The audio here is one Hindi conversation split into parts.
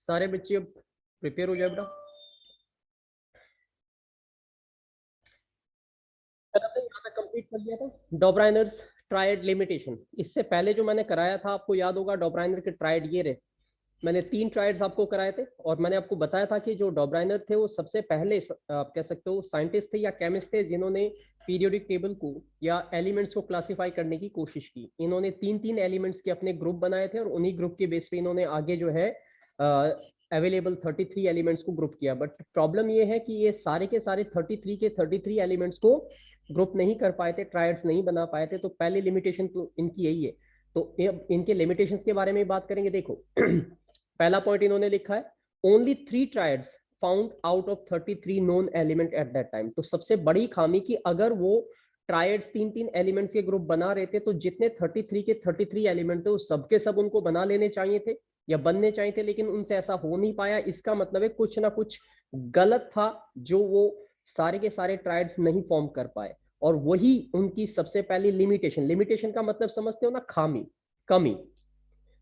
सारे बच्चे अब प्रिपेयर हो जाए बेटा। यहाँ तक कंप्लीट कर लिया था डॉब्राइनर्स ट्रायड लिमिटेशन। इससे पहले जो मैंने कराया था आपको याद होगा, डॉब्राइनर के ट्रायड ये रहे। मैंने 3 ट्रायड्स आपको कराए थे और मैंने आपको बताया था कि जो डॉब्राइनर थे वो सबसे पहले आप कह सकते हो साइंटिस्ट थे या केमिस्ट थे जिन्होंने पीरियोडिक टेबल को या एलिमेंट्स को क्लासिफाई करने की कोशिश की। इन्होंने 3-3 एलिमेंट्स के अपने ग्रुप बनाए थे और उन्हीं ग्रुप के बेस पे इन्होंने आगे जो है अवेलेबल 33 एलिमेंट्स को ग्रुप किया। बट प्रॉब्लम ये है कि ये सारे के सारे 33 के 33 एलिमेंट्स को ग्रुप नहीं कर पाए थे, ट्रायड्स नहीं बना पाए थे। तो पहली लिमिटेशन तो इनकी यही है। तो इनके लिमिटेशंस के बारे में बात करेंगे। देखो पहला पॉइंट इन्होंने लिखा है only 3 triads found out of 33 known element eight that time. तो सबसे बड़ी खामी कि अगर वो ट्रायड्स 3-3 एलिमेंट्स के ग्रुप बना रहे थे तो जितने 33 के 33 एलिमेंट थे वो सबके सब उनको बना लेने चाहिए थे या बनने चाहिए थे, लेकिन उनसे ऐसा हो नहीं पाया। इसका मतलब है कुछ ना कुछ गलत था जो वो सारे के सारे ट्रायड्स नहीं फॉर्म कर पाए। और वही उनकी सबसे पहली लिमिटेशन, लिमिटेशन का मतलब समझते हो ना, खामी, कमी।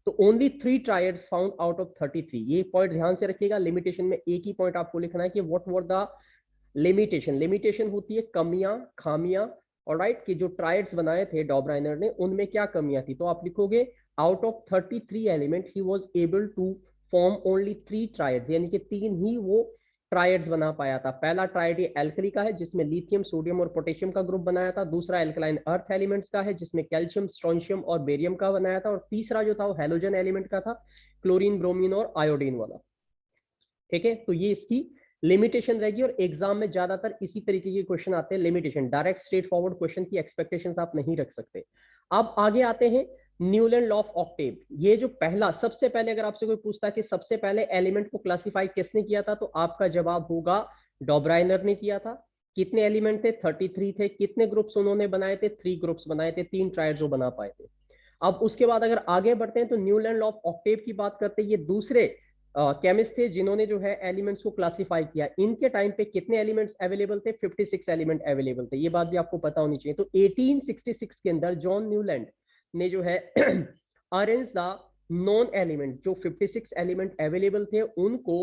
तो only 3 triads found out of 33। ये पॉइंट ध्यान से रखिएगा। लिमिटेशन में एक ही पॉइंट आपको लिखना है कि what were the limitation. Limitation होती है कमियां, खामियां। ऑलराइट, कि जो ट्रायड्स बनाए थे डॉब्राइनर ने उनमें क्या कमियां थी। तो आप लिखोगे out of 33 element he was able to form only 3 triads, यानी कि 3 ही वो ट्रायड्स बना पाया था। पहला ट्रायड ये एल्कली का है जिसमें लिथियम, सोडियम और पोटेशियम का ग्रुप बनाया था। दूसरा एल्कलाइन अर्थ एलिमेंट्स का है जिसमें कैल्शियम, स्ट्रोंशियम और बेरियम का बनाया था। और तीसरा जो था वो हेलोजन एलिमेंट का था, क्लोरीन, ब्रोमीन और आयोडीन वाला। ठीक है, तो ये इसकी लिमिटेशन रहेगी और एग्जाम में ज्यादातर इसी तरीके के क्वेश्चन आते हैं। Limitation, direct straight forward question की एक्सपेक्टेशंस आप नहीं रख सकते। अब आगे आते हैं न्यूलैंड लॉ ऑफ ऑक्टेव। ये जो पहला, सबसे पहले अगर आपसे कोई पूछता है कि सबसे पहले एलिमेंट को क्लासिफाई किसने किया था, तो आपका जवाब होगा डॉब्राइनर ने किया था। कितने एलिमेंट थे? 33 थे। कितने ग्रुप्स उन्होंने बनाए थे? 3 ग्रुप्स बनाए थे, 3 ट्रायड्स जो बना पाए थे। अब उसके बाद अगर आगे बढ़ते हैं तो न्यूलैंड लॉ ऑफ ऑक्टेव की बात करते हैं। ये दूसरे केमिस्ट थे जिन्होंने जो है एलिमेंट्स को क्लासिफाई किया। इनके टाइम पे कितने एलिमेंट्स अवेलेबल थे? 56 एलिमेंट अवेलेबल थे। ये बात भी आपको पता होनी चाहिए। तो 1866 के अंदर जॉन न्यूलैंड ने जो है अरेंज द नॉन एलिमेंट, जो 56 एलिमेंट अवेलेबल थे उनको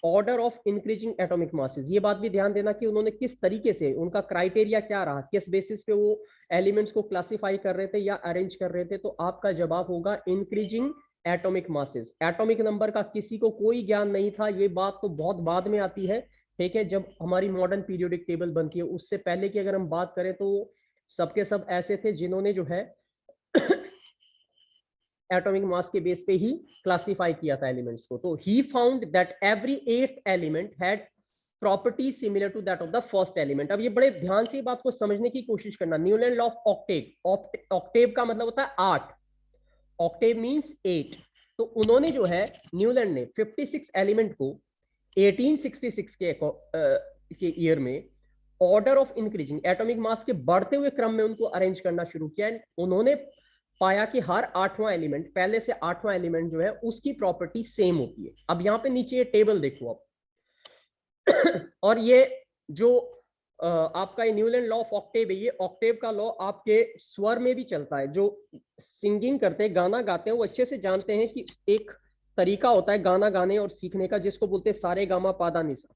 order of increasing atomic masses. ये बात भी ध्यान देना कि उन्होंने किस तरीके से, उनका क्राइटेरिया क्या रहा, किस बेसिस पे वो एलिमेंट्स को क्लासिफाई कर रहे थे या अरेंज कर रहे थे। तो आपका जवाब होगा increasing atomic masses. Atomic number का किसी को कोई ज्ञान नहीं था, ये बात तो बहुत बाद में आती है। ठीक है, जब हमारी मॉडर्न पीरियोडिक टेबल बनती है। उससे पहले की अगर हम बात करें तो सबके सब ऐसे थे जिन्होंने जो है एटॉमिक मास के बेस पे ही क्लासिफाई किया था एलिमेंट्स को। तो he found that every 8th element had property similar to that of the first element. अब ये बड़े ध्यान से बात को समझने की कोशिश करना। Newland law of octave, octave का मतलब होता है 8, ऑक्टेव मींस 8। तो उन्होंने जो है न्यूलैंड ने 56 एलिमेंट को 1866 के ईयर में order of increasing, atomic mass के बढ़ते हुए क्रम में उनको अरेंज करना शुरू किया। उन्होंने पाया कि हर 8वां एलिमेंट, पहले से 8वां एलिमेंट जो है उसकी प्रॉपर्टी सेम होती है। अब यहाँ पे नीचे ये टेबल देखो आप और ये जो आपका न्यूलैंड लॉ ऑफ ऑक्टेव है, ये ऑक्टेव का लॉ आपके स्वर में भी चलता है। जो सिंगिंग करते हैं, गाना गाते हैं, वो अच्छे से जानते हैं कि एक तरीका होता है गाना गाने और सीखने का जिसको बोलते हैं सारे गामा पादा निसा।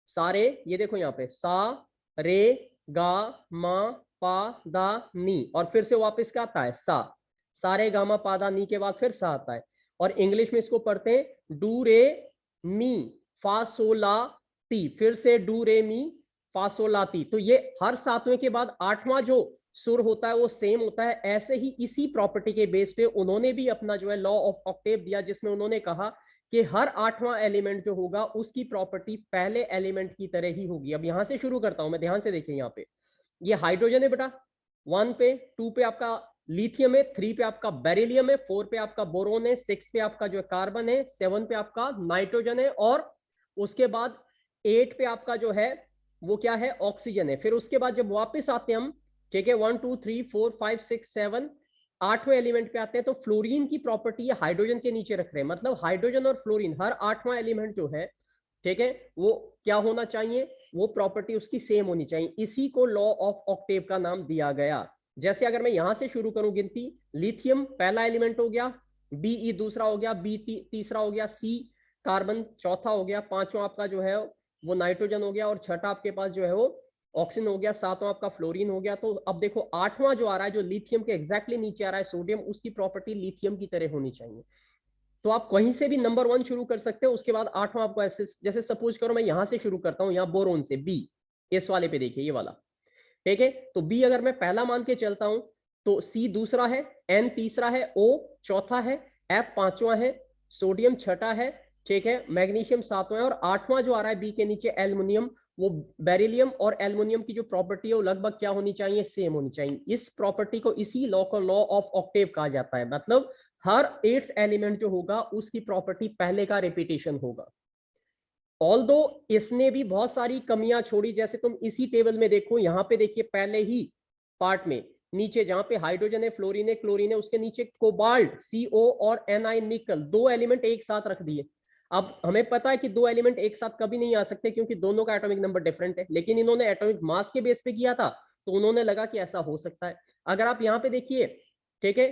सारे, ये देखो यहाँ पे सा रे गा मा पा दा नी, और फिर से वापस क्या आता है? सा। सारे गामा पादा नी के बाद फिर सा आता है। और इंग्लिश में इसको पढ़ते हैं डू रे मी फा सो ला ती, फिर से डू रे मी फा सो ला ती। तो ये हर 7वें के बाद 8वां जो सुर होता है वो सेम होता है। ऐसे ही इसी प्रॉपर्टी के बेस पे उन्होंने भी अपना जो है लॉ ऑफ ऑक्टेव दिया, जिसमें उन्होंने कहा कि हर 8वां एलिमेंट जो होगा उसकी प्रॉपर्टी पहले एलिमेंट की तरह ही होगी। अब यहां से शुरू करता हूं मैं, ध्यान से देखिए। यहाँ पे ये हाइड्रोजन है बेटा 1 पे, 2 पे आपका लिथियम है, 3 पे आपका बेरिलियम है, 4 पे आपका बोरोन है, 6 पे आपका जो है कार्बन है, 7 पे आपका नाइट्रोजन है, और उसके बाद 8 पे आपका जो है वो क्या है? ऑक्सीजन है। फिर उसके बाद जब वापस आते हैं हम, ठीक है, 1 2 3 4 5 6 7 8वें एलिमेंट पे आते हैं, तो फ्लोरीन की प्रॉपर्टी हाइड्रोजन के नीचे रख रहे हैं। मतलब हाइड्रोजन और फ्लोरीन हर 8वां एलिमेंट जो है, ठीक है, वो क्या होना चाहिए? वो प्रॉपर्टी उसकी सेम होनी चाहिए। इसी को लॉ ऑफ ऑक्टेव का नाम दिया गया। जैसे अगर मैं यहां से शुरू करूं गिनती, लिथियम पहला एलिमेंट हो गया, बी ई दूसरा हो गया, बी तीसरा हो गया, सी कार्बन चौथा हो गया, पांचवा आपका जो है वो नाइट्रोजन हो गया, और छठा आपके पास जो है वो ऑक्सीजन हो गया, सातवां आपका फ्लोरीन हो गया। तो अब देखो आठवां जो आ रहा है, जो लिथियम के एग्जैक्टली नीचे आ रहा है सोडियम, उसकी प्रॉपर्टी लिथियम की तरह होनी चाहिए। तो आप कहीं से भी नंबर 1 शुरू कर सकते हो, उसके बाद आठवां आपको ऐसे, जैसे सपोज करो मैं यहां से शुरू करता हूं, यहाँ बोरोन से बी, इस वाले पे देखिए ये वाला, ठीक है। तो बी अगर मैं पहला मान के चलता हूं तो सी दूसरा है, एन तीसरा है, ओ चौथा है, एफ पांचवा है, सोडियम छठा है, ठीक है, मैग्नीशियम सातवां है, और आठवां जो आ रहा है बी के नीचे एल्युमिनियम। वो बेरिलियम और एल्युमिनियम की जो प्रॉपर्टी है वो लगभग क्या होनी चाहिए, सेम होनी चाहिए। इस प्रॉपर्टी को, इसी लॉ को लॉ ऑफ ऑक्टेव कहा जाता है। मतलब हर 8th एलिमेंट जो होगा उसकी प्रॉपर्टी पहले का रिपीटेशन होगा। ऑल्दो इसने भी बहुत सारी कमियां छोड़ी, जैसे तुम इसी टेबल में देखो, यहां पे देखिए पहले ही पार्ट में नीचे जहां पे हाइड्रोजन है, फ्लोरीन है, क्लोरीन है, उसके नीचे कोबाल्ट CO और Ni निकल, दो एलिमेंट एक साथ रख दिए। अब हमें पता है कि दो एलिमेंट एक साथ कभी नहीं आ सकते क्योंकि दोनों का एटॉमिक नंबर डिफरेंट है, लेकिन इन्होंने एटॉमिक मास के बेस पे किया था, तो उन्होंने लगा कि ऐसा हो सकता है। अगर आप यहाँ पे देखिए, ठीक है,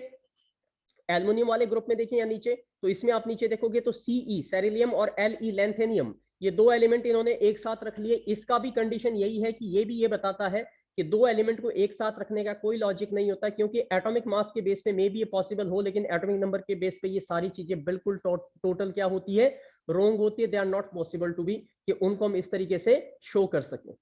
एल्युमिनियम वाले ग्रुप में देखिए या नीचे, तो इसमें आप नीचे देखोगे तो Ce सेरिलियम और Le लैंथेनियम, ये दो एलिमेंट इन्होंने एक साथ रख लिए। इसका भी कंडीशन यही है कि ये भी ये बताता है कि दो एलिमेंट को एक साथ रखने का कोई लॉजिक नहीं होता, क्योंकि एटॉमिक मास के बेस पे मे भी ये पॉसिबल हो, लेकिन एटॉमिक नंबर के बेस पे ये सारी चीजें बिल्कुल टोटल क्या होती है, रोंग होती है। They are not possible to be, कि उनको हम इस तरीके से शो कर सकें।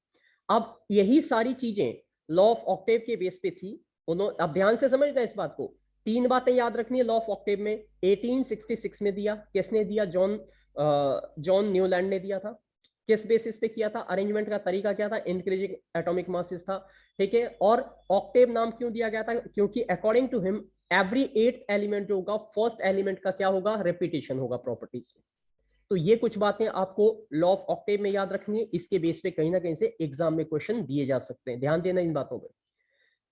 अब यही सारी चीजें लॉ ऑफ ऑक्टेव के बेस पे थी। उन्होंने, अब ध्यान से समझना इस बात को, तीन बातें याद रखनी है लॉ ऑफ ऑक्टेव में। 1866 में दिया, किसने दिया, जॉन न्यूलैंड ने दिया था। किस बेसिस पे किया था, अरेंजमेंट का तरीका क्या था, इंक्रीजिंग एटॉमिक मासेस था, ठीक है। और ऑक्टेव नाम क्यों दिया गया था, क्योंकि according to him every 8th element जो होगा, फर्स्ट एलिमेंट का क्या होगा, रिपीटेशन होगा प्रॉपर्टीज में। तो ये कुछ बातें आपको लॉ ऑफ ऑक्टेव में याद रखनी है, इसके बेस पे कहीं ना कहीं से एग्जाम में क्वेश्चन दिए जा सकते हैं, ध्यान देना इन बातों पे,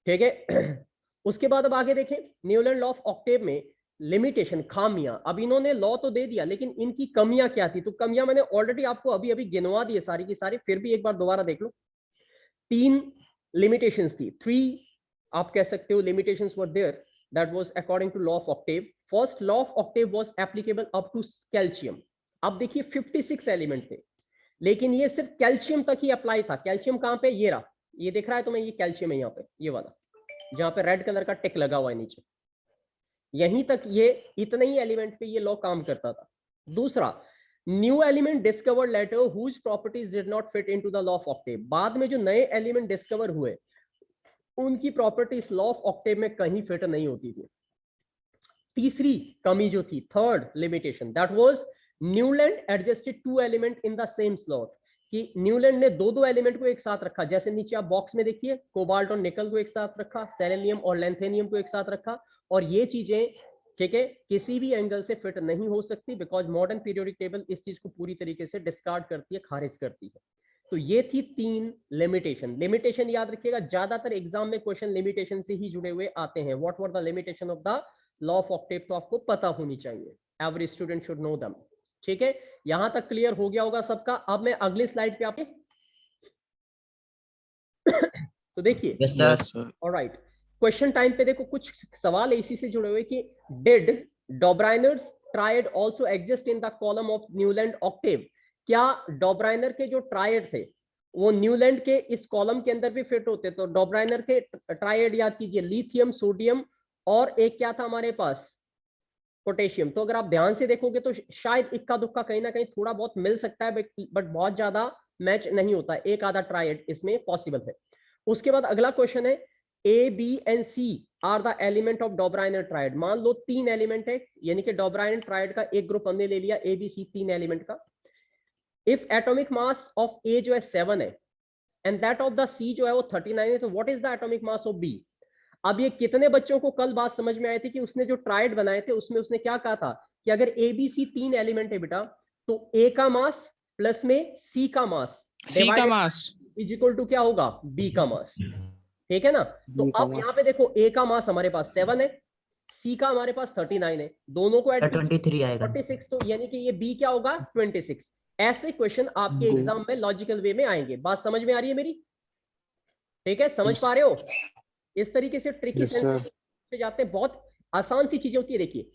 ठीक है। उसके बाद अब आगे देखें, न्यूलैंड लॉ ऑफ ऑक्टेव में लिमिटेशन, खामियां। अब इन्होंने लॉ तो दे दिया, लेकिन इनकी कमियां क्या थी, तो कमियां मैंने ऑलरेडी आपको अभी अभी गिनवा दी है सारी की सारी, फिर भी एक बार दोबारा देख लो। 3 लिमिटेशंस थी, 3 आप कह सकते हो limitations were there, that was according to law of octave. First, law of octave was applicable up to calcium. अब देखिए 56 एलिमेंट थे, लेकिन ये सिर्फ कैल्शियम तक ही अप्लाई था। कैल्शियम कहां पे, ये रहा, ये दिख रहा है तुम्हें, ये कैल्शियम है यहाँ पे, ये वाला जहां पे रेड कलर का टिक लगा हुआ है नीचे, यहीं तक ये इतने ही एलिमेंट पे ये लॉ काम करता था। दूसरा, new element discovered later whose properties did not fit into the law of octave. बाद में जो नए एलिमेंट डिस्कवर हुए, उनकी प्रॉपर्टीज लॉ ऑफ ऑक्टेव में कहीं फिट नहीं होती थी। तीसरी कमी जो थी, third limitation, that was Newland adjusted 2 element in the same slot, कि न्यूलैंड ने दो दो एलिमेंट को एक साथ रखा। जैसे नीचे आप बॉक्स में देखिए, कोबाल्ट और निकल को एक साथ रखा, सेलेनियम और लैंथेनियम को एक साथ रखा, और ये चीजें, ठीक है, किसी भी एंगल से फिट नहीं हो सकती, बिकॉज मॉडर्न पीरियोडिक टेबल इस चीज को पूरी तरीके से डिस्कार्ड करती है, खारिज करती है। तो ये थी 3 लिमिटेशन। लिमिटेशन याद रखिएगा, ज्यादातर एग्जाम में क्वेश्चन लिमिटेशन से ही जुड़े हुए आते हैं। What were the limitation of the law of Octave, तो आपको पता होनी चाहिए, every student should know them, ठीक है। यहां तक क्लियर हो गया होगा सबका। अब मैं अगली स्लाइड पे आपके तो देखिए, yes sir. Alright, question time पे देखो, कुछ सवाल इसी से जुड़े हुए कि did Dobereiner's triad also exist in the column of Newland octave. क्या डॉब्राइनर के जो ट्रायड थे वो न्यूलैंड के इस कॉलम के अंदर भी फिट होते? तो डॉब्राइनर के ट्रायड याद कीजिए, लिथियम, सोडियम और एक क्या था हमारे पास, पोटेशियम। तो अगर आप ध्यान से देखोगे तो शायद इक्का दुक्का कहीं ना कहीं थोड़ा बहुत मिल सकता है, बट बहुत ज्यादा मैच नहीं होता, एक आधा ट्रायड इसमें पॉसिबल है। उसके बाद अगला क्वेश्चन है, A B and C are the element of Dobereiner triad. मान लो 3 एलिमेंट है, यानी कि डॉब्राइनर ट्रायड का एक ग्रुप हमने ले लिया, ए बी सी 3 एलिमेंट का। If atomic mass of A जो है 7 है and that of the C जो है वो 39 है, तो what is the atomic mass of B? अब ये कितने बच्चों को कल बात समझ में आई थी कि उसने जो ट्रायड बनाए थे उसमें उसने क्या कहा था कि अगर ए बी सी 3 एलिमेंट है बेटा, तो ए का मास प्लस में सी का मास इज इक्वल टू क्या होगा, बी का मास, ठीक है ना। तो अब यहाँ पे देखो, ए का मास हमारे पास 7 है, सी का हमारे पास 39 है, दोनों को ऐड 23 आएगा 46, तो यानी कि ये बी क्या होगा, 26। ऐसे क्वेश्चन आपके एग्जाम में लॉजिकल वे में आएंगे। बात समझ में आ रही है मेरी, ठीक है, समझ पा रहे हो? इस तरीके से ट्रिकी से जाते हैं, बहुत आसान सी चीजें होती है। देखिए,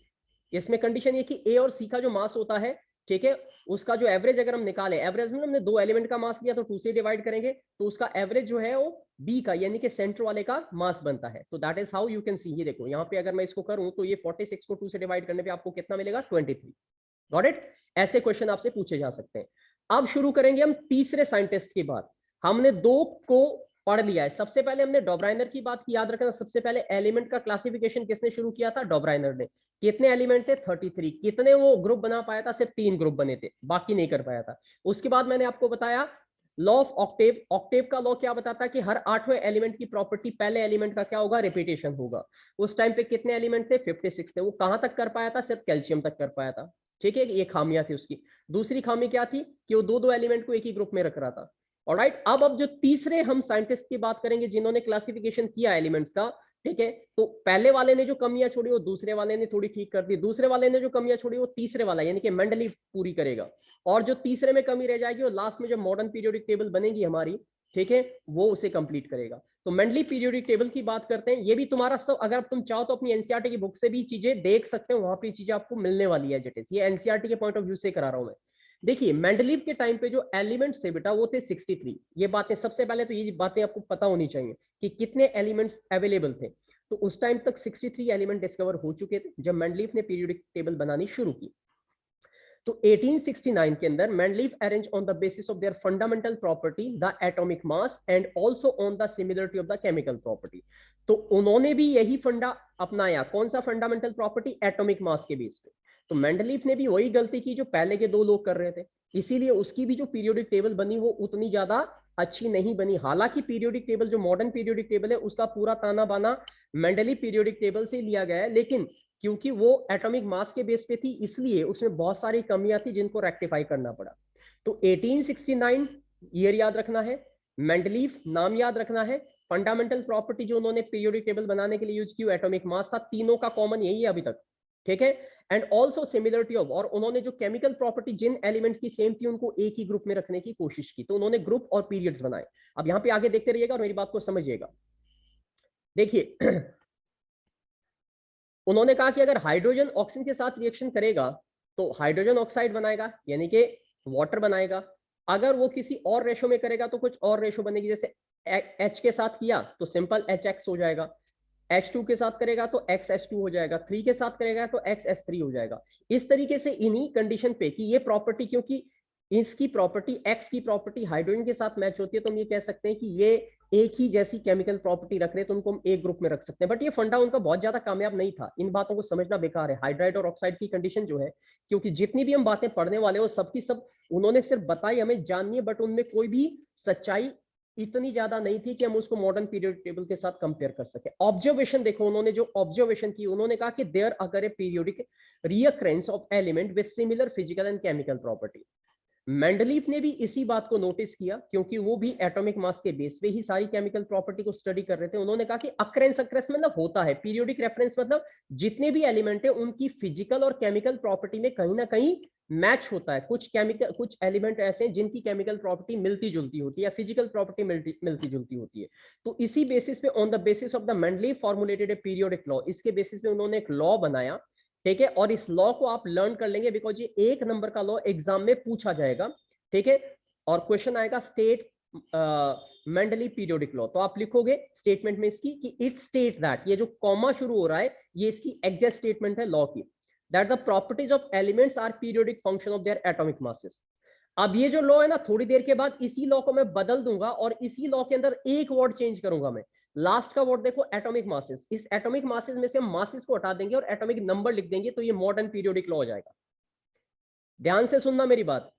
इसमें कंडीशन ये कि ए और सी का जो मास होता है ठीक है, उसका जो एवरेज अगर हम निकाले, एवरेज में हमने 2 एलिमेंट का मास लिया तो 2 से डिवाइड करेंगे तो उसका एवरेज जो है वो बी का यानी कि सेंटर वाले का मास बनता है। तो that is how you can see. ये देखो यहाँ पे अगर मैं इसको करूं तो ये 46 को 2 से डिवाइड करने पे आपको कितना मिलेगा? 23। Got it? ऐसे क्वेश्चन आपसे पूछे जा सकते हैं। अब शुरू करेंगे हम तीसरे साइंटिस्ट की बात। हमने 2 को पढ़ लिया है। सबसे पहले हमने डॉब्राइनर की बात की, याद रखना। सबसे पहले एलिमेंट का क्लासिफिकेशन किसने शुरू किया था? डॉब्राइनर ने। कितने एलिमेंट थे? 33। कितने वो ग्रुप बना पाया था? सिर्फ 3 ग्रुप बने थे, बाकी नहीं कर पाया था। उसके बाद मैंने आपको बताया लॉ ऑफ ऑक्टेव। ऑक्टेव का लॉ क्या बताता है कि हर 8वें एलिमेंट की प्रॉपर्टी पहले एलिमेंट का क्या होगा? रिपीटेशन होगा। उस टाइम पे कितने एलिमेंट थे? 56 थे। वो कहां तक कर पाया था? सिर्फ कैल्शियम तक कर पाया था। ठीक है, ये खामियां थी उसकी। दूसरी खामी क्या थी कि वो 2-2 एलिमेंट को एक ही ग्रुप में रख रहा था। ऑलराइट, अब जो तीसरे हम साइंटिस्ट की बात करेंगे जिन्होंने क्लासिफिकेशन किया एलिमेंट्स का, ठीक है, तो पहले वाले ने जो कमियां छोड़ी वो दूसरे वाले ने थोड़ी ठीक कर दी, दूसरे वाले ने जो कमियां छोड़ी वो तीसरे वाला यानी कि मेंडलीव पूरी करेगा, और जो तीसरे में कमी रह जाएगी वो लास्ट में जो मॉडर्न पीरियोडिक टेबल बनेगी हमारी, ठीक है, वो उसे कंप्लीट करेगा। तो मेंडली पीरियोडिक टेबल की बात करते हैं। ये भी तुम्हारा सब, अगर तुम चाहो तो अपनी एनसीईआरटी की बुक से भी चीजें देख सकते हो, वहां पे चीजें आपको मिलने वाली है। जिट ये एनसीईआरटी के पॉइंट ऑफ व्यू से करा रहा हूं मैं। देखिए मेंडलीव के टाइम पे जो एलिमेंट्स थे बेटा वो थे 63। ये बातें सबसे पहले तो ये बातें आपको पता होनी चाहिए कि कितने एलिमेंट्स अवेलेबल थे। तो उस टाइम तक 63 एलिमेंट डिस्कवर हो चुके थे जब मेंडलीव ने पीरियोडिक टेबल बनानी शुरू की। तो 1869 के अंदर Mendeleev arrange on the basis of their fundamental property the atomic mass and also on the similarity of the chemical property. तो उन्होंने भी यही फंडा अपनाया। कौन सा फंडामेंटल प्रॉपर्टी? एटॉमिक मास के बेस पे। तो मेंडलीव ने भी वही गलती की जो पहले के 2 लोग कर रहे थे, इसीलिए उसकी भी जो पीरियोडिक टेबल बनी वो उतनी ज्यादा अच्छी नहीं बनी। हालांकि पीरियोडिक टेबल जो मॉडर्न पीरियोडिक टेबल है उसका पूरा ताना बाना मेंडलीव पीरियोडिक टेबल से लिया गया है, लेकिन क्योंकि वो एटॉमिक मास के बेस पे थी इसलिए उसमें बहुत सारी कमियां थी जिनको रेक्टिफाई करना पड़ा। तो 1869 ईयर याद रखना है, मेंडलीव नाम याद रखना है, फंडामेंटल प्रॉपर्टी जो उन्होंने पीरियोडिक टेबल बनाने के लिए यूज की एटॉमिक मास था। तीनों का कॉमन यही है अभी तक, ठीक है। एंड ऑल्सो सिमिलरिटी ऑफ, और उन्होंने जो केमिकल प्रॉपर्टी जिन एलिमेंट्स की सेम थी उनको एक ही ग्रुप में रखने की कोशिश की। तो उन्होंने ग्रुप और पीरियड्स बनाए। अब यहां पे आगे देखते रहिएगा और मेरी बात को समझिएगा। देखिए उन्होंने कहा कि अगर हाइड्रोजन ऑक्सीजन के साथ रिएक्शन करेगा तो हाइड्रोजन ऑक्साइड बनाएगा यानी कि वाटर बनाएगा। अगर वो किसी और रेशो में करेगा तो कुछ और रेशो बनेगी। जैसे H के साथ किया तो सिंपल HX हो जाएगा, H2 के साथ करेगा तो XH2 हो जाएगा, 3 के साथ करेगा तो XS3 हो जाएगा। इस तरीके से इन्हीं कंडीशन पे कि ये प्रॉपर्टी, क्योंकि इसकी प्रॉपर्टी X की प्रॉपर्टी हाइड्रोजन के साथ मैच होती है, तो हम ये कह सकते हैं कि ये एक ही जैसी केमिकल प्रॉपर्टी रख रहे हैं, तो उनको हम एक ग्रुप में रख सकते हैं। बट ये फंडा उनका बहुत ज्यादा कामयाब नहीं था। इन बातों को समझना बेकार है। हाइड्राइड और ऑक्साइड की कंडीशन जो है, क्योंकि जितनी भी हम बातें पढ़ने वाले हो सबकी सब उन्होंने सिर्फ बताई, हमें जाननी है, बट उनमें कोई भी सच्चाई इतनी ज्यादा नहीं थी कि हम उसको मॉडर्न पीरियोडिक टेबल के साथ कंपेयर कर सके। ऑब्जर्वेशन देखो, उन्होंने जो ऑब्जर्वेशन की, उन्होंने कहा कि देयर अगर ए periodic recurrence of element with similar physical and chemical property. Mendeleev ने भी इसी बात को नोटिस किया क्योंकि वो भी एटॉमिक मास के बेस पे ही सारी केमिकल प्रॉपर्टी को स्टडी कर रहे थे। उन्होंने कहा कि अक्रेंस, अक्रेंस मतलब होता है, पीरियोडिक रेफरेंस मतलब जितने भी एलिमेंट है उनकी फिजिकल और केमिकल प्रॉपर्टी में कहीं ना कहीं मैच होता है। कुछ केमिकल, कुछ एलिमेंट ऐसे हैं जिनकी केमिकल प्रॉपर्टी मिलती जुलती होती है या फिजिकल प्रॉपर्टी मिलती जुलती होती है। तो इसी बेसिस पे, on the basis of the Mendeleev formulated A periodic law, इसके बेसिस पे उन्होंने एक लॉ बनाया, ठीक है। और इस लॉ को आप लर्न कर लेंगे बिकॉज ये 1 नंबर का लॉ एग्जाम में पूछा जाएगा, ठीक है। और क्वेश्चन आएगा स्टेट मेंडली पीरियोडिक लॉ, तो आप लिखोगे स्टेटमेंट में इसकी कि इट स्टेट दैट, ये जो कॉमा शुरू हो रहा है ये इसकी एग्जैक्ट स्टेटमेंट है लॉ की, that the properties of elements are periodic function of their atomic masses. अब ये जो लॉ है ना, थोड़ी देर के बाद इसी लॉ को मैं बदल दूंगा और इसी लॉ के अंदर एक वर्ड चेंज करूंगा मैं। लास्ट का वर्ड देखो, एटॉमिक मासेस। इस एटॉमिक मासेस में से हम मासेस को हटा देंगे और एटॉमिक नंबर लिख देंगे, तो ये मॉडर्न पीरियोडिक लॉ हो जाएगा। ध्यान से सुनना मेरी बात,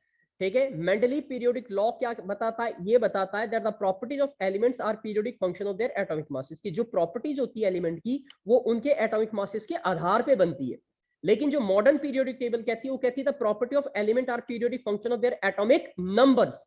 ठीक है। मेंडली पीरियोडिक लॉ क्या बताता है? ये बताता है that the properties of elements are periodic function of their atomic masses, की जो प्रॉपर्टीज होती है एलिमेंट की वो उनके एटॉमिक मासेस के आधार पे बनती है। लेकिन जो मॉडर्न पीरियोडिक टेबल कहती है वो कहती है the property of element are periodic function of their atomic numbers.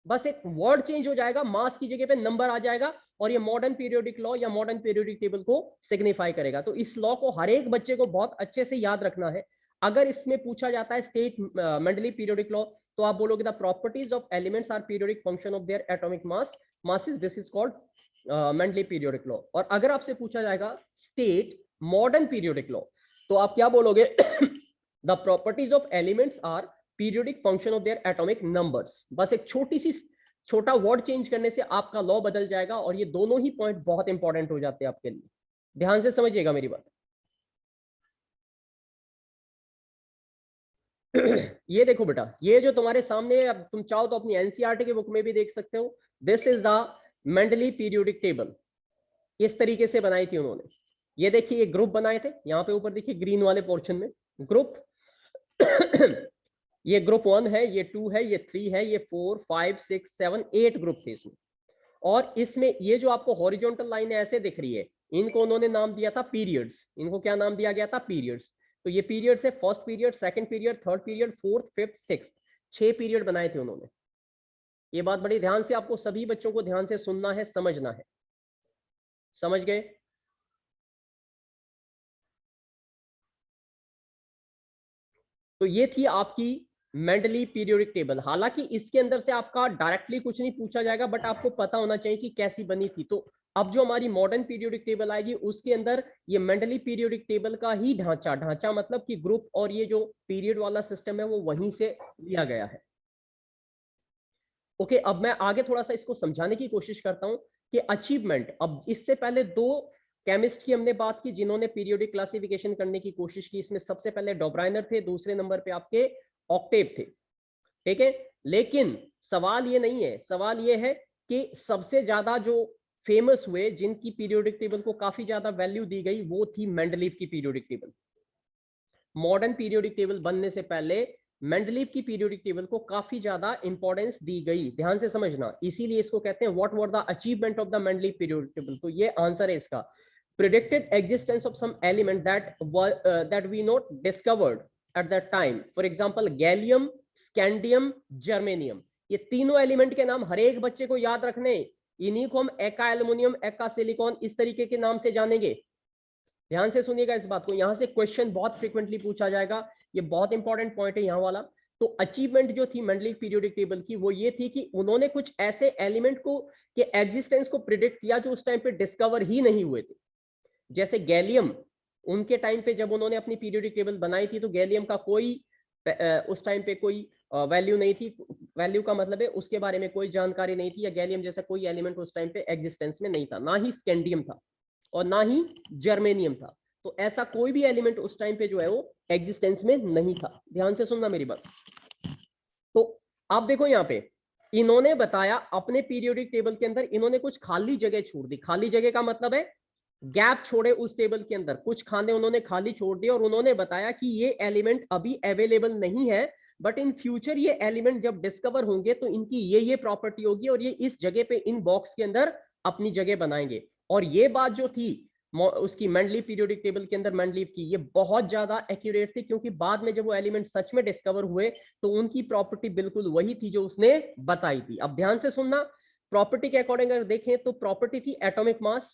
बस एक वर्ड चेंज हो जाएगा, मास की जगह पे नंबर आ जाएगा, और ये मॉडर्न पीरियोडिक लॉ या मॉडर्न पीरियोडिक टेबल को सिग्निफाई करेगा। तो इस लॉ को हर एक बच्चे को बहुत अच्छे से याद रखना है। अगर इसमें पूछा जाता है स्टेट मेंडली पीरियोडिक लॉ, तो आप बोलोगे the properties of elements are periodic function of their atomic masses, this is called Mendeleev periodic law. और अगर आपसे पूछा जाएगा स्टेट मॉडर्न पीरियोडिक लॉ, तो आप क्या बोलोगे? The properties of elements are periodic function of their atomic numbers. बस एक छोटा वर्ड चेंज करने से आपका लॉ बदल जाएगा, और ये दोनों ही पॉइंट बहुत इंपॉर्टेंट हो जाते हैं आपके लिए। ध्यान से समझिएगा मेरी बात। ये देखो बेटा, ये जो तुम्हारे सामने, अब तुम चाहो तो अपनी एनसीईआरटी की बुक में भी देख सकते हो। This is the Mendeley periodic table. इस तरीके से बनाई थी उन्होंने। ये देखिए, ये ग्रुप बनाए थे, यहाँ पे ऊपर देखिए ग्रीन वाले पोर्शन में ग्रुप। ये ग्रुप 1 है, ये 2 है, ये 3 है, ये 4 5 6 7 8 ग्रुप थे इसमें। और इसमें ये जो आपको हॉरिजॉन्टल लाइन ऐसे दिख रही है, इनको उन्होंने नाम दिया था पीरियड्स। इनको क्या नाम दिया गया था? पीरियड्स। तो ये पीरियड्स है, first period, second period, third period, fourth, fifth, sixth, 6 period बनाए थे उन्होंने। ये बात बड़ी ध्यान से आपको सभी बच्चों को ध्यान से सुनना है, समझना है। समझ गए? तो ये थी आपकी मेंडली पीरियोडिक टेबल। हालांकि इसके अंदर से आपका डायरेक्टली कुछ नहीं पूछा जाएगा, बट आपको पता होना चाहिए कि कैसी बनी थी। तो अब जो हमारी मॉडर्न पीरियोडिक टेबल आएगी, उसके अंदर ये मेंडली पीरियोडिक टेबल का ही ढांचा मतलब कि ग्रुप और ये जो पीरियड वाला सिस्टम है वो वहीं से लिया गया है। ओके, अब मैं आगे थोड़ा सा इसको समझाने की कोशिश करता हूं कि अचीवमेंट। अब इससे पहले 2 केमिस्ट की हमने बात की जिन्होंने पीरियोडिक क्लासिफिकेशन करने की कोशिश की। इसमें सबसे पहले डॉब्राइनर थे, दूसरे नंबर पे आपके ऑक्टेव थे। ठीक है, लेकिन सवाल ये नहीं है, सवाल ये है कि सबसे ज्यादा जो फेमस हुए, जिनकी पीरियोडिक टेबल को काफी ज्यादा वैल्यू दी गई, वो थी मेंडलीव की periodic table. Modern periodic table बनने से पहले मेंडलीव की पीरियोडिक टेबल को काफी ज्यादा इंपॉर्टेंस दी गई। ध्यान से समझना, इसीलिए इसको कहते हैं what were the achievement of the Mendeleev periodic table. तो ये आंसर है इसका, predicted existence of some element that we not discovered at that time. For example, gallium, scandium, germanium. ये तीनों एलिमेंट के नाम हर एक बच्चे को याद रखने। इन्हीं को हम एका एल्युमिनियम, एका सिलिकॉन, इस तरीके के नाम से जानेंगे। ध्यान से सुनिएगा इस बात को, यहां से क्वेश्चन बहुत फ्रीक्वेंटली पूछा जाएगा। ये बहुत इंपॉर्टेंट पॉइंट है यहाँ वाला। तो अचीवमेंट जो थी मेंडलीव पीरियोडिक टेबल की, वो ये थी कि उन्होंने कुछ ऐसे एलिमेंट को के एग्जिस्टेंस को प्रिडिक्ट किया जो उस टाइम पे डिस्कवर ही नहीं हुए थे। जैसे गैलियम, उनके टाइम पे जब उन्होंने अपनी पीरियोडिक टेबल बनाई थी, तो गैलियम का कोई उस टाइम पे कोई वैल्यू नहीं थी। वैल्यू का मतलब है उसके बारे में कोई जानकारी नहीं थी, या गैलियम जैसा कोई एलिमेंट उस टाइम पे एग्जिस्टेंस में नहीं था। ना ही स्कैंडियम था और ना ही जर्मेनियम था। तो ऐसा कोई भी एलिमेंट उस टाइम पे जो है वो एग्जिस्टेंस में नहीं था। ध्यान से सुनना मेरी बात। तो आप देखो यहाँ पे इन्होंने बताया अपने पीरियोडिक टेबल के अंदर इन्होंने कुछ खाली जगह छोड़ दी। खाली जगह का मतलब है गैप छोड़े उस टेबल के अंदर, कुछ खाने उन्होंने खाली छोड़ दिए, और उन्होंने बताया कि ये एलिमेंट अभी अवेलेबल नहीं है, बट इन फ्यूचर ये एलिमेंट जब डिस्कवर होंगे तो इनकी ये प्रॉपर्टी होगी, और ये इस जगह पे इन बॉक्स के अंदर अपनी जगह बनाएंगे। और ये बात जो थी उसकी मेंडलीव पीरियोडिक टेबल के अंदर मेंडलीव की, ये बहुत ज्यादा एक्यूरेट थी, क्योंकि बाद में जब वो एलिमेंट सच में डिस्कवर हुए तो उनकी प्रॉपर्टी बिल्कुल वही थी जो उसने बताई थी। अब ध्यान से सुनना, प्रॉपर्टी के अकॉर्डिंग अगर देखें तो प्रॉपर्टी थी एटॉमिक मास।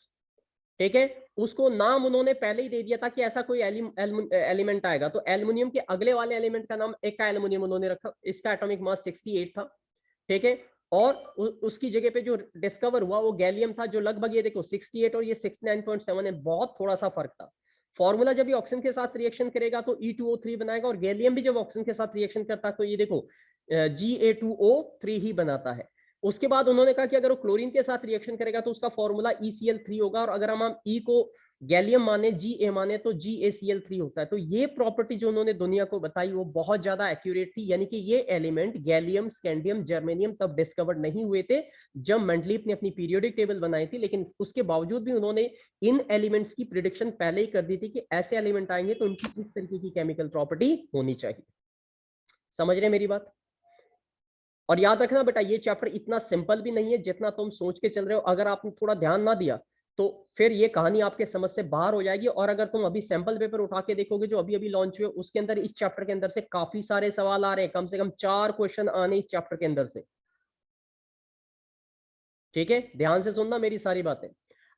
ठीक है, उसको नाम उन्होंने पहले ही दे दिया था कि ऐसा कोई एलिमेंट आएगा, तो एल्युमिनियम के अगले वाले एलिमेंट का नाम एका एल्युमिनियम उन्होंने रखा। इसका एटॉमिक मास 68 था। ठीक है, और उसकी जगह पे जो डिस्कवर हुआ वो गैलियम था, जो लगभग ये देखो 68 और ये 69.7 है, बहुत थोड़ा सा फर्क था। फॉर्मूला जब ये ऑक्सीजन के साथ रिएक्शन करेगा तो E2O3 बनाएगा, और गैलियम भी जब ऑक्सीजन के साथ रिएक्शन करता है तो ये देखो Ga2O3 ही बनाता है। उसके बाद उन्होंने कहा कि अगर वो क्लोरीन के साथ रिएक्शन करेगा तो उसका फॉर्मूला ECl3 होगा, और अगर हम E को गैलियम माने, Ga माने, तो GaCl3 होता है। तो ये प्रॉपर्टी जो उन्होंने दुनिया को बताई वो बहुत ज्यादा एक्यूरेट थी, यानी कि ये एलिमेंट गैलियम, स्कैंडियम, जर्मेनियम तब डिस्कवर्ड नहीं हुए थे जब मेंडलीव ने अपनी पीरियोडिक टेबल बनाई थी, लेकिन उसके बावजूद भी उन्होंने इन एलिमेंट्स की प्रिडिक्शन पहले ही कर दी थी कि ऐसे एलिमेंट आएंगे तो उनकी इस तरीके की केमिकल प्रॉपर्टी होनी चाहिए। समझ रहे मेरी बात? और याद रखना बेटा, ये चैप्टर इतना सिंपल भी नहीं है जितना तुम सोच के चल रहे हो। अगर आपने थोड़ा ध्यान ना दिया तो फिर ये कहानी आपके समझ से बाहर हो जाएगी। और अगर तुम अभी सैंपल पेपर उठा के देखोगे जो अभी अभी लॉन्च हुए, उसके अंदर इस चैप्टर के अंदर से काफी सारे सवाल आ रहे हैं, कम से कम 4 क्वेश्चन आने इस चैप्टर के अंदर से। ठीक है, ध्यान से सुनना मेरी सारी बातें।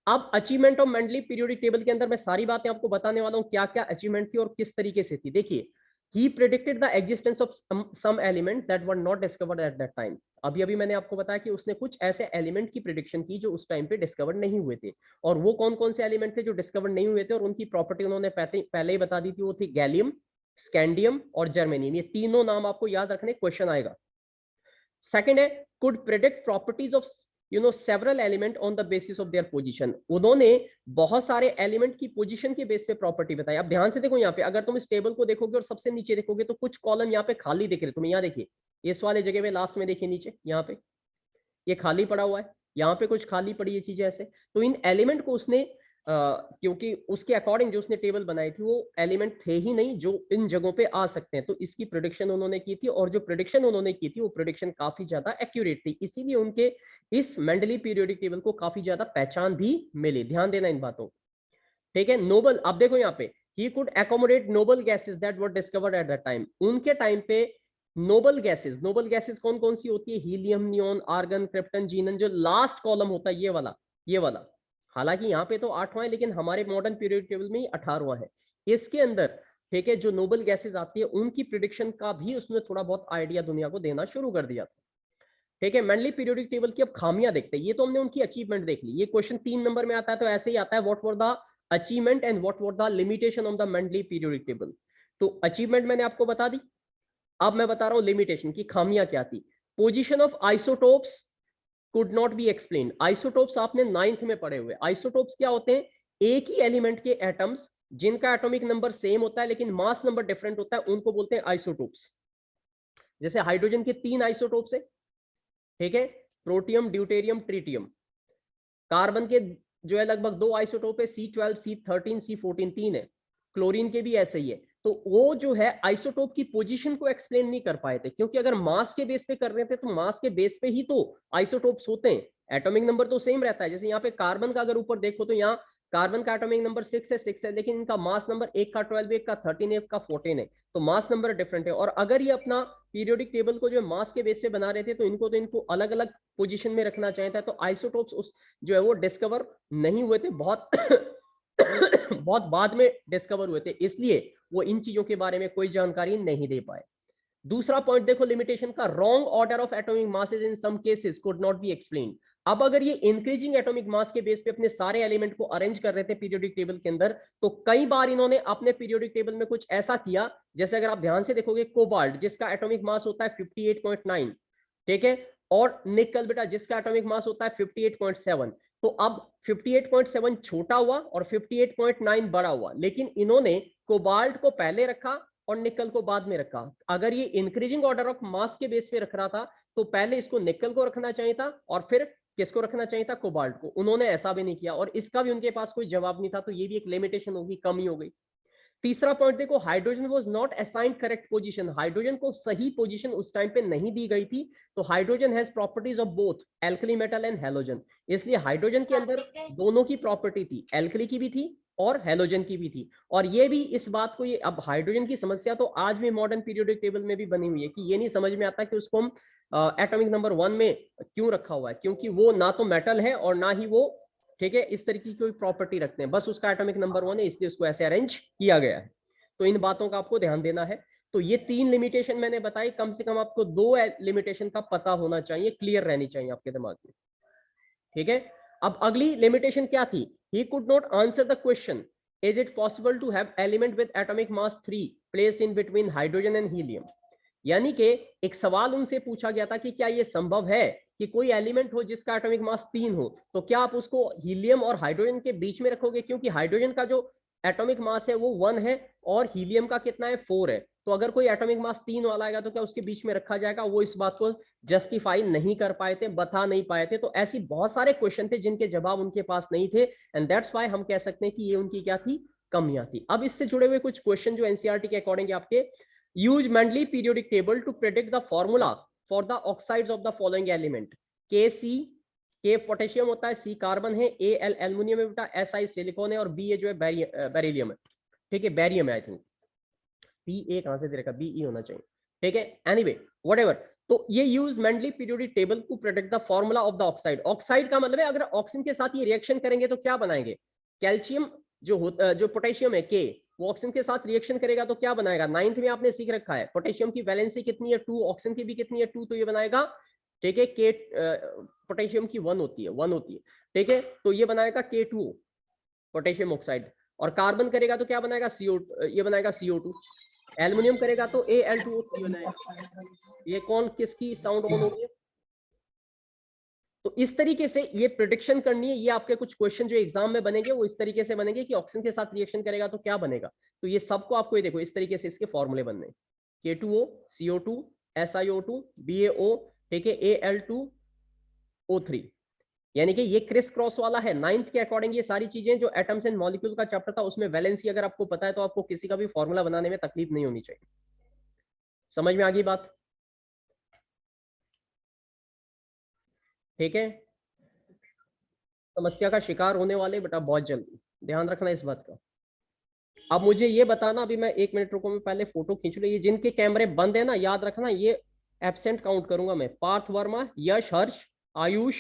अब achievement of Mendeleev periodic table के अंदर मैं सारी बातें आपको बताने वाला हूं, क्या क्या अचीवमेंट थी और किस तरीके से थी। देखिए, he predicted the existence of some element that were not discovered at that time. अभी अभी मैंने आपको बताया कि उसने कुछ ऐसे एलिमेंट की प्रिडिक्शन की जो उस टाइम पे डिस्कवर नहीं हुए थे। और वो कौन कौन से एलिमेंट थे जो डिस्कवर नहीं हुए थे और उनकी प्रॉपर्टी उन्होंने पहले ही बता दी थी। वो थी गैलियम, स्कैंडियम और जर्मेनियम, ये तीनों नाम आपको याद रखने, क्वेश्चन आएगा। सेकंड है could predict properties of several element on the basis of their position. उन्होंने बहुत सारे एलिमेंट की पोजीशन के बेस पे प्रॉपर्टी बताई। अब ध्यान से देखो यहाँ पे, अगर तुम इस टेबल को देखोगे और सबसे नीचे देखोगे तो कुछ कॉलम यहाँ पे खाली दिख रहे, तुम्हें यहाँ देखिए, इस वाले जगह पे लास्ट में देखिए नीचे, यहाँ पे ये खाली पड़ा हुआ है, यहाँ पे कुछ खाली पड़ी है चीजें ऐसे। तो इन एलिमेंट को उसने क्योंकि उसके अकॉर्डिंग जो उसने टेबल बनाई थी वो एलिमेंट थे ही नहीं जो इन जगहों पे आ सकते हैं, तो इसकी प्रिडिक्शन उन्होंने की थी, और जो प्रिडिक्शन उन्होंने की थी वो प्रिडिक्शन काफी ज्यादा एक्यूरेट थी, इसीलिए उनके इस मेंडली पीरियोडिक टेबल को काफी ज्यादा पहचान भी मिली। ध्यान देना इन बातों, ठीक है। नोबल, अब देखो यहाँ पे, he could accommodate noble gases that were discovered at that time. उनके टाइम पे नोबल गैसेस कौन कौन सी होती है? Helium, neon, argon, krypton, xenon. जो लास्ट कॉलम होता है ये वाला, हालांकि यहाँ पे तो 8वां है लेकिन हमारे मॉडर्न पीरियोडिक टेबल में 18वां है। इसके अंदर, ठीक है, जो नोबल गैसेस आती है उनकी प्रिडिक्शन का भी उसने थोड़ा बहुत आइडिया दुनिया को देना शुरू कर दिया था, ठीक है। मेंडली पीरियोडिक टेबल की अब खामियां देखते हैं। ये तो हमने उनकी अचीवमेंट देख ली, ये क्वेश्चन 3 नंबर में आता है तो ऐसे ही आता है, what were the achievement and what were the limitation of the Mendeley periodic table. तो अचीवमेंट मैंने आपको बता दी, अब मैं बता रहा हूं लिमिटेशन की खामियां क्या थी। Position of isotopes could not B explain. Isotopes आपने 9th में पढ़े हुए। आइसोटोप्स क्या होते हैं? एक ही एलिमेंट के एटम्स जिनका एटॉमिक नंबर सेम होता है लेकिन मास नंबर डिफरेंट होता है, उनको बोलते हैं आइसोटोप्स। जैसे हाइड्रोजन के 3 आइसोटोप्स है, ठीक है, प्रोटियम, ड्यूटेरियम, ट्रिटियम। कार्बन के जो है लगभग 2 आइसोटोप है, C12, C13, C14, 3 है। क्लोरीन के भी ऐसे ही है। तो वो जो है आइसोटोप की पोजीशन को एक्सप्लेन नहीं कर पाए थे, क्योंकि अगर मास के बेस पे कर रहे थे तो मास के बेस पे ही तो आइसोटोप्स होते हैं, एटॉमिक नंबर तो सेम रहता है। जैसे यहाँ पे कार्बन का अगर ऊपर देखो तो यहाँ कार्बन का एटॉमिक नंबर 6 है, लेकिन इनका मास नंबर एक का 12 है, एक का 13 है, एक का 14 है, तो मास नंबर डिफरेंट है। और अगर ये अपना पीरियोडिक टेबल को जो मास के बेस पे बना रहे थे तो इनको अलग अलग पोजीशन में रखना चाहिए था। तो आइसोटोप्स उस जो है वो डिस्कवर नहीं हुए थे, बहुत बहुत बाद में डिस्कवर हुए थे, इसलिए वो इन चीजों के बारे में कोई जानकारी नहीं दे पाए। दूसरा पॉइंट देखो लिमिटेशन का, wrong order of atomic masses in some cases could not be explained. अब अगर ये इंक्रीजिंग एटॉमिक मास के बेस पे अपने सारे एलिमेंट को अरेंज कर रहे थे पीरियोडिक टेबल के अंदर, तो कई बार इन्होंने अपने पीरियोडिक टेबल में कुछ ऐसा किया, जैसे अगर आप ध्यान से देखोगे कोबाल्ट जिसका एटॉमिक मास होता है 58.9, ठीक है, और निकल बेटा जिसका एटॉमिक मास होता है 58.7। तो अब 58.7 छोटा हुआ और 58.9 बड़ा हुआ, लेकिन इन्होंने कोबाल्ट को पहले रखा और निकल को बाद में रखा। अगर ये इंक्रीजिंग ऑर्डर ऑफ मास के बेस पे रख रहा था तो पहले इसको निकल को रखना चाहिए था और फिर किसको रखना चाहिए था? कोबाल्ट को। उन्होंने ऐसा भी नहीं किया और इसका भी उनके पास कोई जवाब नहीं था, तो ये भी एक लिमिटेशन होगी, कमी हो गई। तीसरा पॉइंट देखो, hydrogen was not assigned correct position. Hydrogen को सही पोजीशन उस टाइम पे नहीं दी गई थी। तो hydrogen has properties of both alkali metal and halogen, इसलिए हाइड्रोजन के अंदर दोनों की प्रॉपर्टी थी, एल्कली की भी थी और हैलोजन की भी थी। और ये भी इस बात को, ये अब हाइड्रोजन की समस्या तो आज भी मॉडर्न पीरियोडिक टेबल में भी बनी हुई है कि ये नहीं समझ में आता कि उसको हम एटॉमिक नंबर 1 में क्यों रखा हुआ है, क्योंकि वो ना तो मेटल है और ना ही वो, ठीक है, इस तरीके की कोई प्रॉपर्टी रखते हैं, बस उसका एटॉमिक नंबर 1 है इसलिए उसको ऐसे अरेंज किया गया है। तो इन बातों का आपको ध्यान देना है। तो ये 3 लिमिटेशन मैंने बताई, कम से कम आपको 2 लिमिटेशन का पता होना चाहिए, क्लियर रहनी चाहिए आपके दिमाग में, ठीक है। अब अगली लिमिटेशन क्या थी? He could not answer the question is it possible to have element with atomic mass 3 placed in between hydrogen and helium. यानी कि एक सवाल उनसे पूछा गया था कि क्या यह संभव है कि कोई एलिमेंट हो जिसका एटॉमिक मास 3 हो, तो क्या आप उसको हीलियम और हाइड्रोजन के बीच में रखोगे? क्योंकि हाइड्रोजन का जो एटॉमिक मास है वो 1 है और हीलियम का कितना है? 4 है। तो अगर कोई एटॉमिक मास 3 वाला आएगा तो क्या उसके बीच में रखा जाएगा? वो इस बात को जस्टिफाई नहीं कर पाए थे, बता नहीं पाए थे। तो ऐसी बहुत सारे क्वेश्चन थे जिनके जवाब उनके पास नहीं थे, एंड दैट्स व्हाई हम कह सकते हैं कि ये उनकी क्या थी? कमियां थी। अब इससे जुड़े हुए कुछ क्वेश्चन जो एनसीईआरटी के अकॉर्डिंग आपके, use Mendeleev periodic table to predict the formula for the oxides of the following element. K potassium होता है, सी कार्बन है, एल एल्युमिनियम है बेटा, एस आई सिलिकॉन है और बी जो है बेरिलियम है, ठीक है, बेरियम है आई थिंक, बी ए कहां से दे रखा, बी ई होना चाहिए, ठीक है, एनीवे व्हाटएवर। तो ये use Mendeleev periodic table to predict the formula of the oxide. Oxide का मतलब है अगर ऑक्सीजन के साथ ये रिएक्शन करेंगे तो क्या बनाएंगे? कैल्शियम जो पोटेशियम है के, वो ऑक्सीजन के साथ रिएक्शन करेगा तो क्या बनाएगा? 9th में आपने सीख रखा है, पोटेशियम की वैलेंसी कितनी है? 2, ऑक्सीजन की भी कितनी है? 2, तो ये बनाएगा, ठीक है, के पोटेशियम की 1 होती है, ठीक है, तो ये बनाएगा K2 पोटेशियम ऑक्साइड। और कार्बन करेगा तो क्या बनाएगा? CO, ये बनाएगा CO2, एल्युमिनियम करेगा तो Al2O3 बनाएगा। ये कौन किसकी साउंड ऑन हो रही है? तो इस तरीके से ये प्रिडिक्शन करनी है। ये आपके कुछ क्वेश्चन जो एग्जाम में बनेंगे वो इस तरीके से बनेंगे कि ऑक्सीजन के साथ रिएक्शन करेगा तो क्या बनेगा। तो ये सबको आपको ये देखो इस तरीके से इसके फॉर्मूले बनने, K2O CO2 SiO2 BaO, ठीक है, Al2O3। यानी कि ये क्रिस क्रॉस वाला है। नाइन्थ के अकॉर्डिंग ये सारी चीजें जो एटम्स एंड मॉलिक्यूल का चैप्टर था उसमें वैलेंसी अगर आपको पता है तो आपको किसी का भी फॉर्मूला बनाने में तकलीफ नहीं होनी चाहिए। समझ में आ गई बात? ठीक है, समस्या का शिकार होने वाले बेटा बहुत जल्दी, ध्यान रखना इस बात का। अब मुझे ये बताना, अभी मैं 1 मिनट रुको, मैं पहले फोटो खींच लूँ। ये जिनके कैमरे बंद है ना, याद रखना ये एब्सेंट काउंट करूंगा मैं। पार्थ वर्मा, यश, हर्ष, आयुष,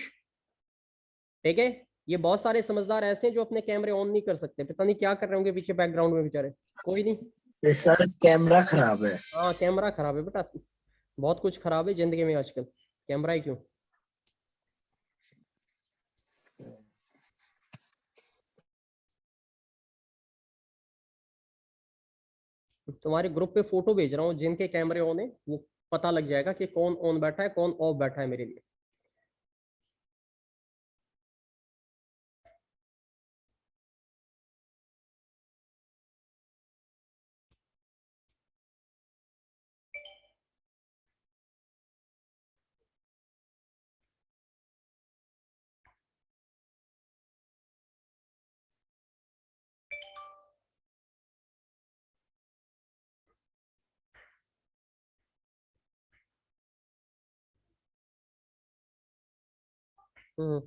ठीक है। ये बहुत सारे समझदार ऐसे हैं जो अपने कैमरे ऑन नहीं कर सकते, पता नहीं क्या कर रहे होंगे पीछे बैकग्राउंड में बेचारे। कोई नहीं, सर कैमरा खराब है। हाँ कैमरा खराब है बेटा, बहुत कुछ खराब है जिंदगी में आजकल, कैमरा ही क्यों। तुम्हारे ग्रुप पे फोटो भेज रहा हूँ, जिनके कैमरे ऑन है वो पता लग जाएगा कि कौन ऑन बैठा है कौन ऑफ बैठा है मेरे लिए। हम्म